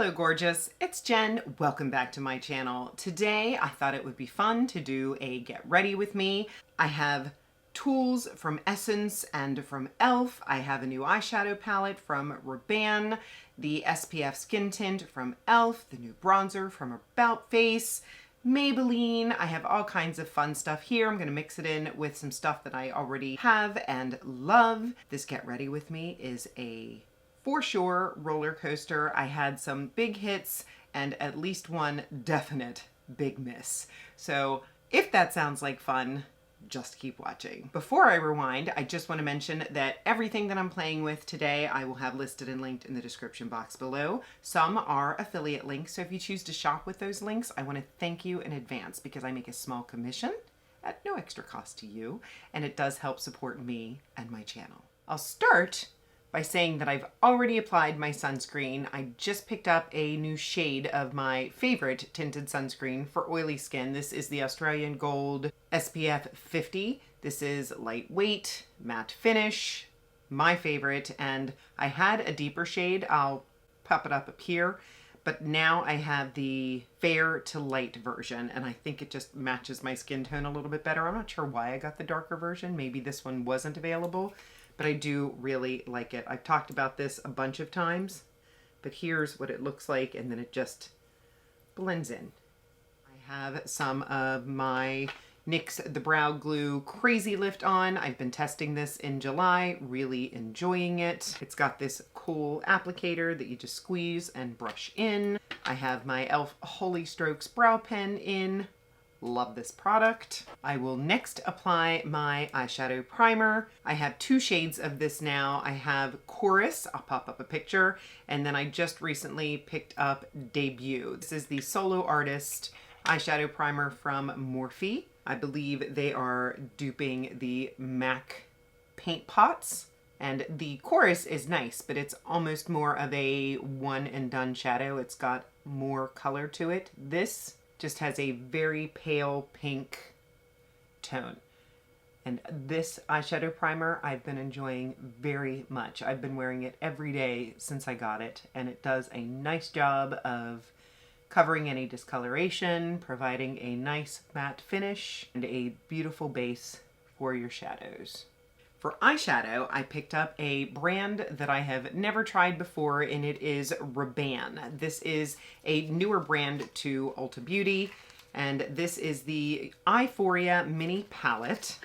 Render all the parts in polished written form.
Hello gorgeous, it's Jen. Welcome back to my channel. Today I thought it would be fun to do a get ready with me. I have tools from Essence and from e.l.f. I have a new eyeshadow palette from Rabanne, the SPF skin tint from e.l.f., the new bronzer from About Face, Maybelline. I have all kinds of fun stuff here. I'm going to mix it in with some stuff that I already have and love. This get ready with me is a for sure roller coaster. I had some big hits and at least one definite big miss. So if that sounds like fun, just keep watching. Before I rewind, I just want to mention that everything that I'm playing with today I will have listed and linked in the description box below. Some are affiliate links, so if you choose to shop with those links, I want to thank you in advance because I make a small commission at no extra cost to you, and it does help support me and my channel. I'll start by saying that I've already applied my sunscreen. I just picked up a new shade of my favorite tinted sunscreen for oily skin. This is the Australian Gold SPF 50. This is lightweight, matte finish, my favorite, and I had a deeper shade. I'll pop it up here, but now I have the fair to light version, and I think it just matches my skin tone a little bit better. I'm not sure why I got the darker version. Maybe this one wasn't available, but I do really like it. I've talked about this a bunch of times, but here's what it looks like, and then it just blends in. I have some of my NYX The Brow Glue Crazy Lift on. I've been testing this in July, really enjoying it. It's got this cool applicator that you just squeeze and brush in. I have my e.l.f. Holy Strokes brow pen in. Love this product. I will next apply my eyeshadow primer. I have two shades of this now. I have Chorus, I'll pop up a picture, and then I just recently picked up Debut. This is the Solo Artist eyeshadow primer from Morphe. I believe they are duping the MAC paint pots. And the Chorus is nice, but it's almost more of a one and done shadow. It's got more color to it. This just has a very pale pink tone. And this eyeshadow primer I've been enjoying very much. I've been wearing it every day since I got it, and it does a nice job of covering any discoloration, providing a nice matte finish, and a beautiful base for your shadows. For eyeshadow, I picked up a brand that I have never tried before, and it is Rabanne. This is a newer brand to Ulta Beauty, and this is the Eyeforia Mini Palette.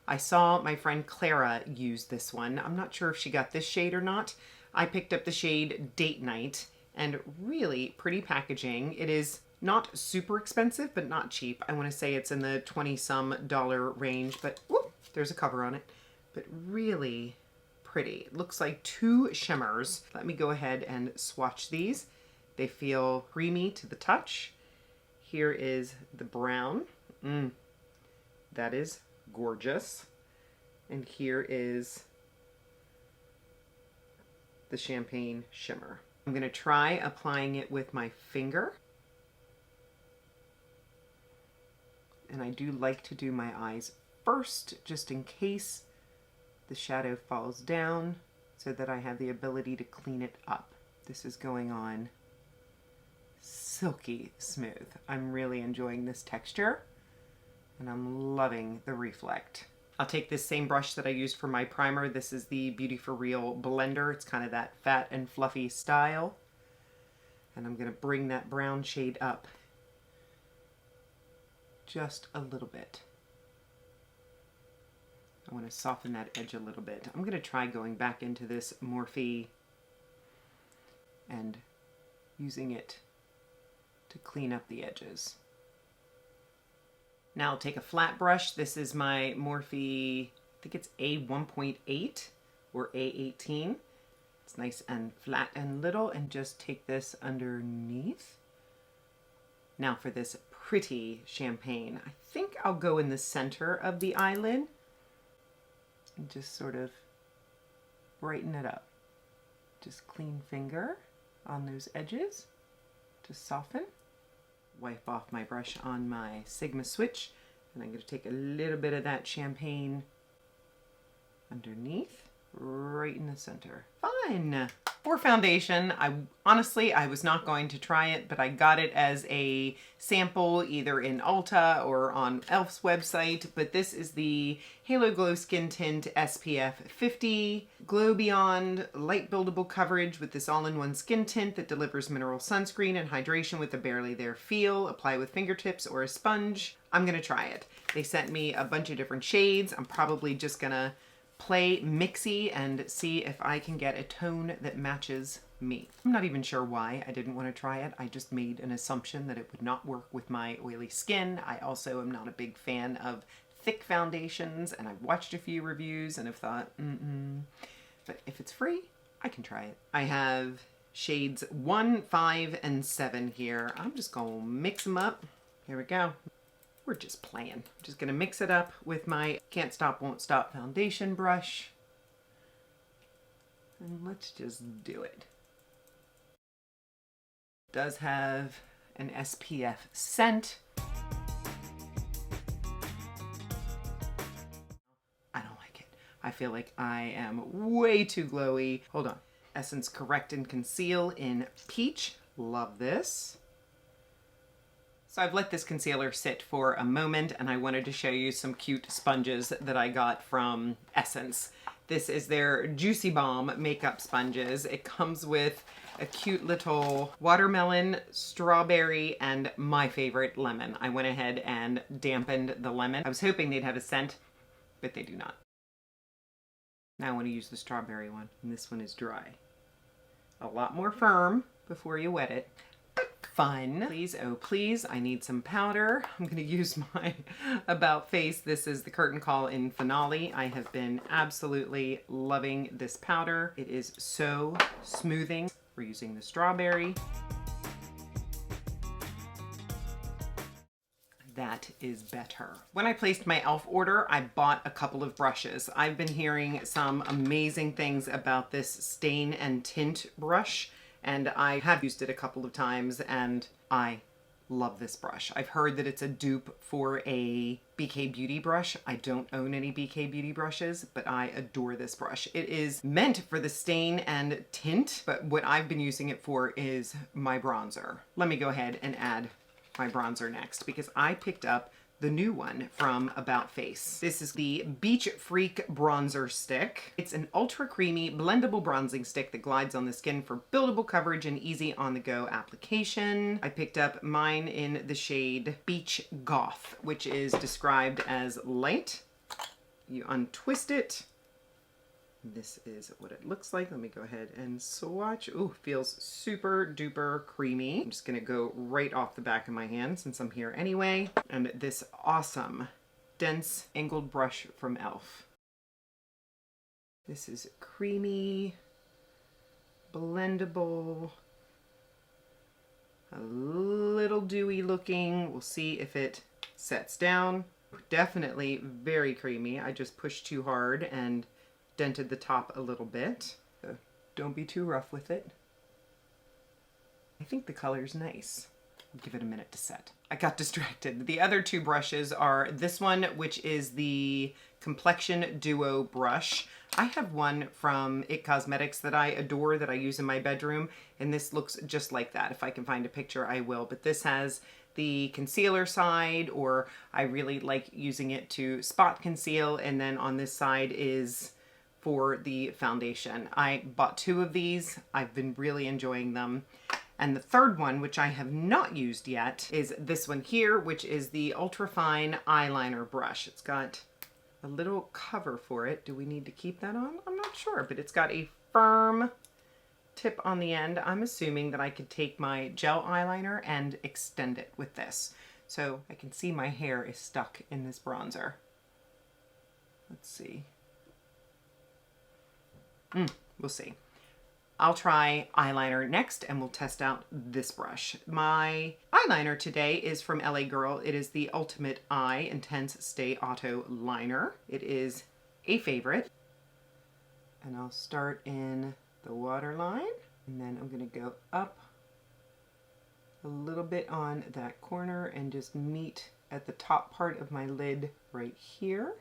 I saw my friend Clara use this one. I'm not sure if she got this shade or not. I picked up the shade Date Night, and really pretty packaging. It is not super expensive, but not cheap. I want to say it's in the $20-some range, but whoop, there's a cover on it. But really pretty. It looks like two shimmers. Let me go ahead and swatch these. They feel creamy to the touch. Here is the brown. That is gorgeous. And here is the champagne shimmer. I'm going to try applying it with my finger. And I do like to do my eyes first, just in case the shadow falls down, so that I have the ability to clean it up. This is going on silky smooth. I'm really enjoying this texture, and I'm loving the reflect. I'll take this same brush that I used for my primer. This is the Beauty For Real blender. It's kind of that fat and fluffy style. And I'm going to bring that brown shade up just a little bit. I want to soften that edge a little bit. I'm going to try going back into this Morphe and using it to clean up the edges. Now I'll take a flat brush. This is my Morphe, I think it's A1.8 or A18. It's nice and flat and little, and just take this underneath. Now for this pretty champagne, I think I'll go in the center of the eyelid and just sort of brighten it up. Just clean finger on those edges to soften. Wipe off my brush on my Sigma switch, and I'm going to take a little bit of that champagne underneath, right in the center. Fun! fun. For foundation, honestly, I was not going to try it, but I got it as a sample either in Ulta or on e.l.f.'s website. But this is the Halo Glow Skin Tint SPF 50 Glow Beyond Light Buildable Coverage with this all-in-one skin tint that delivers mineral sunscreen and hydration with a barely there feel. Apply with fingertips or a sponge. I'm gonna try it. They sent me a bunch of different shades. I'm probably just gonna play mixy and see if I can get a tone that matches me. I'm not even sure why I didn't want to try it. I just made an assumption that it would not work with my oily skin. I also am not a big fan of thick foundations, and I've watched a few reviews and have thought, but if it's free, I can try it. I have shades 1, 5, and 7 here. I'm just gonna mix them up. Here we go. We're just playing. I'm just gonna mix it up with my Can't Stop Won't Stop foundation brush. And let's just do it. It does have an SPF scent. I don't like it. I feel like I am way too glowy. Hold on. Essence Correct and Conceal in Peach. Love this. So I've let this concealer sit for a moment, and I wanted to show you some cute sponges that I got from Essence. This is their Juicy Balm makeup sponges. It comes with a cute little watermelon, strawberry, and my favorite, lemon. I went ahead and dampened the lemon. I was hoping they'd have a scent, but they do not. Now I want to use the strawberry one, and this one is dry. A lot more firm before you wet it. Fun. Please, oh please, I need some powder. I'm going to use my About Face. This is the Curtain Call in Finale. I have been absolutely loving this powder. It is so smoothing. We're using the strawberry. That is better. When I placed my e.l.f. order, I bought a couple of brushes. I've been hearing some amazing things about this stain and tint brush, and I have used it a couple of times, and I love this brush. I've heard that it's a dupe for a BK Beauty brush. I don't own any BK Beauty brushes, but I adore this brush. It is meant for the stain and tint, but what I've been using it for is my bronzer. Let me go ahead and add my bronzer next, because I picked up the new one from About Face. This is the Beach Freak Bronzer Stick. It's an ultra creamy blendable bronzing stick that glides on the skin for buildable coverage and easy on-the-go application. I picked up mine in the shade Beach Goth, which is described as light. You untwist it. This is what it looks like. Let me go ahead and swatch. Ooh, feels super duper creamy. I'm just gonna go right off the back of my hand since I'm here anyway. And this awesome dense angled brush from e.l.f. This is creamy, blendable, a little dewy looking. We'll see if it sets down. Definitely very creamy. I just pushed too hard and dented the top a little bit. So don't be too rough with it. I think the color's nice. I'll give it a minute to set. I got distracted. The other two brushes are this one, which is the Complexion Duo brush. I have one from IT Cosmetics that I adore that I use in my bedroom, and this looks just like that. If I can find a picture, I will. But this has the concealer side, or I really like using it to spot conceal, and then on this side is for the foundation. I bought two of these. I've been really enjoying them. And the third one, which I have not used yet, is this one here, which is the Ultra Fine Eyeliner Brush. It's got a little cover for it. Do we need to keep that on? I'm not sure, but it's got a firm tip on the end. I'm assuming that I could take my gel eyeliner and extend it with this. So I can see my hair is stuck in this bronzer. Let's see. We'll see. I'll try eyeliner next, and we'll test out this brush. My eyeliner today is from LA Girl. It is the Ultimate Eye Intense Stay Auto Liner. It is a favorite. And I'll start in the waterline, and then I'm gonna go up a little bit on that corner and just meet at the top part of my lid right here.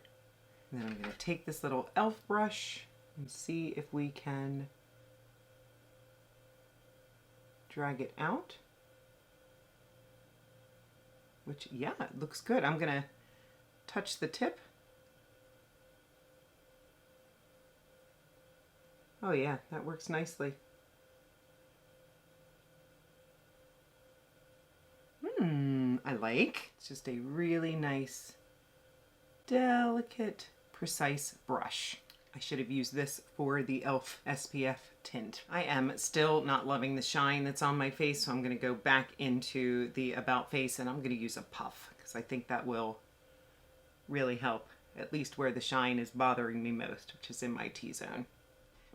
And then I'm gonna take this little e.l.f. brush and see if we can drag it out. Which, yeah, it looks good. I'm gonna touch the tip. Oh yeah, that works nicely. I like. It's just a really nice, delicate, precise brush. I should have used this for the e.l.f. SPF tint. I am still not loving the shine that's on my face, so I'm going to go back into the About Face and I'm going to use a puff because I think that will really help, at least where the shine is bothering me most, which is in my T-zone.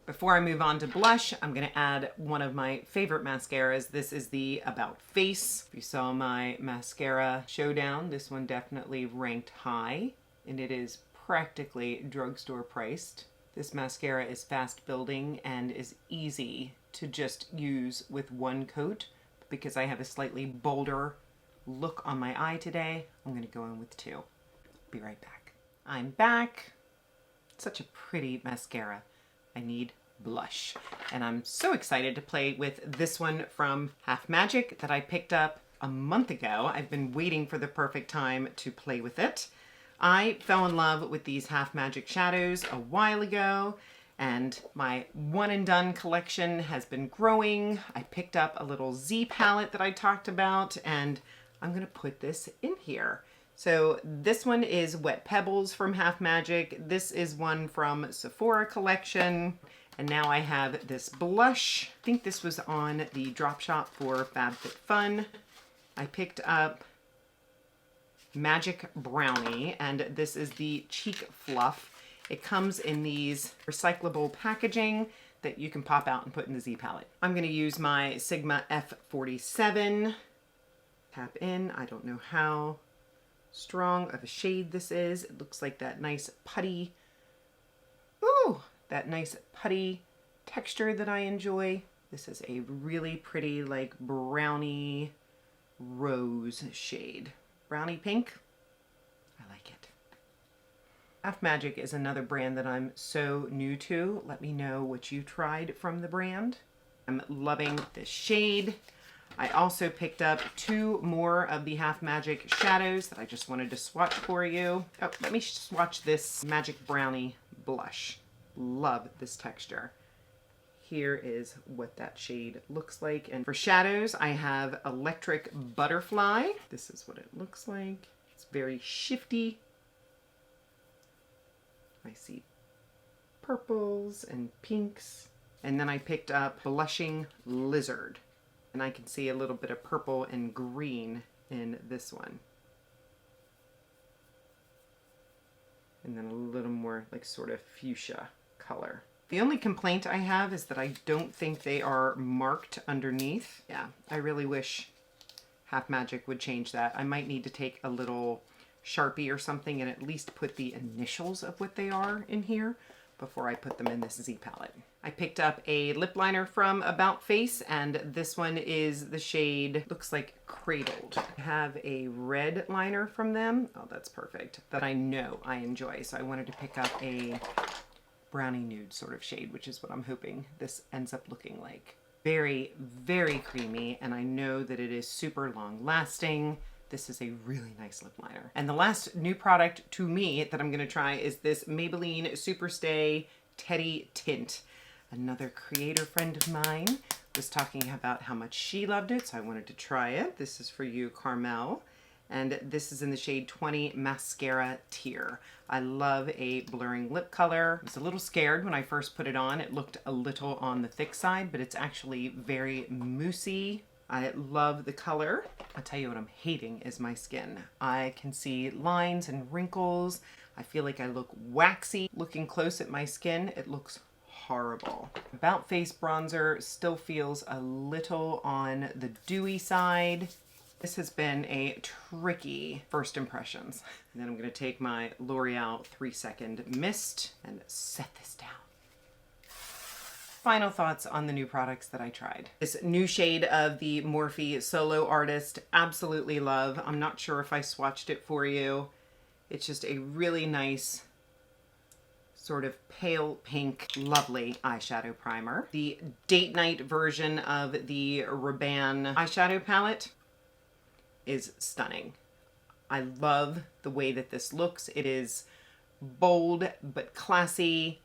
Before I move on to blush, I'm going to add one of my favorite mascaras. This is the About Face. If you saw my mascara showdown, this one definitely ranked high, and it is practically drugstore priced. This mascara is fast building and is easy to just use with one coat. Because I have a slightly bolder look on my eye today, I'm going to go in with two. Be right back. I'm back. Such a pretty mascara. I need blush. And I'm so excited to play with this one from Half Magic that I picked up a month ago. I've been waiting for the perfect time to play with it. I fell in love with these Half Magic shadows a while ago, and my one and done collection has been growing. I picked up a little Z palette that I talked about, and I'm gonna put this in here. So this one is Wet Pebbles from Half Magic. This is one from Sephora collection. And now I have this blush. I think this was on the drop shop for FabFitFun. I picked up Magic Brownie, and this is the Cheek Fluff. It comes in these recyclable packaging that you can pop out and put in the Z palette. I'm gonna use my Sigma F47. Tap in, I don't know how strong of a shade this is. It looks like that nice putty, ooh, that nice putty texture that I enjoy. This is a really pretty like brownie rose shade. Brownie pink, I like it. Half Magic is another brand that I'm so new to. Let me know what you tried from the brand. I'm loving this shade. I also picked up two more of the Half Magic shadows that I just wanted to swatch for you. Oh, let me swatch this Magic Brownie blush. Love this texture. Here is what that shade looks like. And for shadows, I have Electric Butterfly. This is what it looks like. It's very shifty. I see purples and pinks. And then I picked up Blushing Lizard. And I can see a little bit of purple and green in this one. And then a little more like sort of fuchsia color. The only complaint I have is that I don't think they are marked underneath. Yeah, I really wish Half Magic would change that. I might need to take a little Sharpie or something and at least put the initials of what they are in here before I put them in this Z palette. I picked up a lip liner from About Face, and this one is the shade, looks like Cradled. I have a red liner from them. Oh, that's perfect. That I know I enjoy. So I wanted to pick up a brownie nude sort of shade, which is what I'm hoping this ends up looking like. Very, very creamy, and I know that it is super long lasting. This is a really nice lip liner. And the last new product to me that I'm gonna try is this Maybelline Superstay Teddy Tint. Another creator friend of mine was talking about how much she loved it, so I wanted to try it. This is for you, Carmel. And this is in the shade 20 Mascara Tear. I love a blurring lip color. I was a little scared when I first put it on. It looked a little on the thick side, but it's actually very moussey. I love the color. I'll tell you what I'm hating is my skin. I can see lines and wrinkles. I feel like I look waxy. Looking close at my skin, it looks horrible. About Face bronzer still feels a little on the dewy side. This has been a tricky first impressions. And then I'm gonna take my L'Oreal 3-Second Mist and set this down. Final thoughts on the new products that I tried. This new shade of the Morphe Solo Artist, absolutely love. I'm not sure if I swatched it for you. It's just a really nice sort of pale pink, lovely eyeshadow primer. The date night version of the Rabanne eyeshadow palette is stunning. I love the way that this looks. It is bold but classy,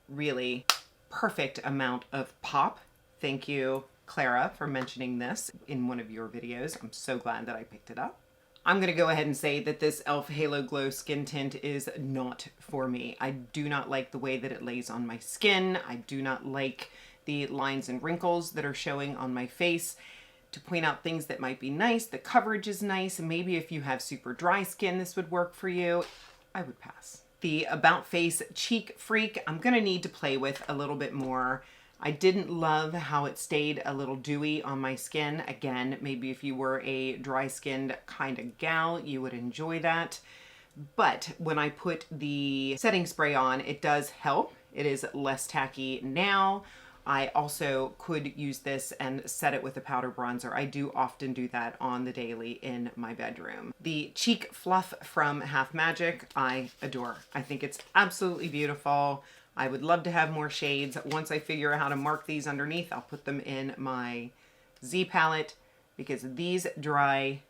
really perfect amount of pop. Thank you, Clara, for mentioning this in one of your videos. I'm so glad that I picked it up. I'm going to go ahead and say that this e.l.f. Halo Glow Skin Tint is not for me. I do not like the way that it lays on my skin. I do not like the lines and wrinkles that are showing on my face. To point out things that might be nice, the coverage is nice, and maybe if you have super dry skin, this would work for you. I would pass. The About Face Cheek Freak, I'm going to need to play with a little bit more. I didn't love how it stayed a little dewy on my skin. Again, maybe if you were a dry-skinned kind of gal, you would enjoy that. But when I put the setting spray on, it does help. It is less tacky now. I also could use this and set it with a powder bronzer. I do often do that on the daily in my bedroom. The Cheek Fluff from Half Magic, I adore. I think it's absolutely beautiful. I would love to have more shades. Once I figure out how to mark these underneath, I'll put them in my Z palette because these dry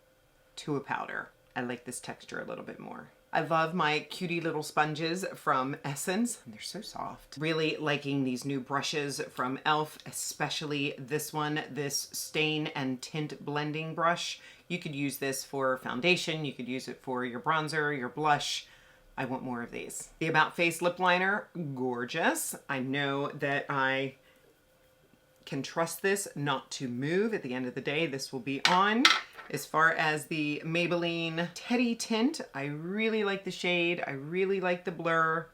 to a powder. I like this texture a little bit more. I love my cutie little sponges from Essence. They're so soft. Really liking these new brushes from e.l.f., especially this one, this stain and tint blending brush. You could use this for foundation. You could use it for your bronzer, your blush. I want more of these. The About Face lip liner, gorgeous. I know that I can trust this not to move. At the end of the day, this will be on. As far as the Maybelline Teddy Tint, I really like the shade. I really like the blur.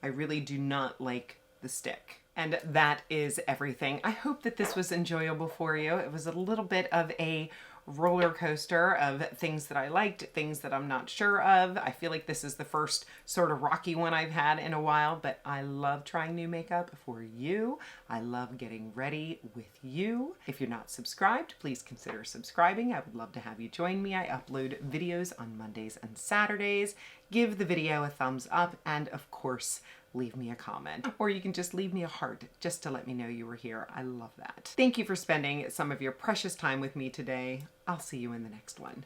I really do not like the stick. And that is everything. I hope that this was enjoyable for you. It was a little bit of a roller coaster of things that I liked, things that I'm not sure of. I feel like this is the first sort of rocky one I've had in a while, but I love trying new makeup for you. I love getting ready with you. If you're not subscribed, please consider subscribing. I would love to have you join me. I upload videos on Mondays and Saturdays. Give the video a thumbs up and, of course, leave me a comment. Or you can just leave me a heart just to let me know you were here. I love that. Thank you for spending some of your precious time with me today. I'll see you in the next one.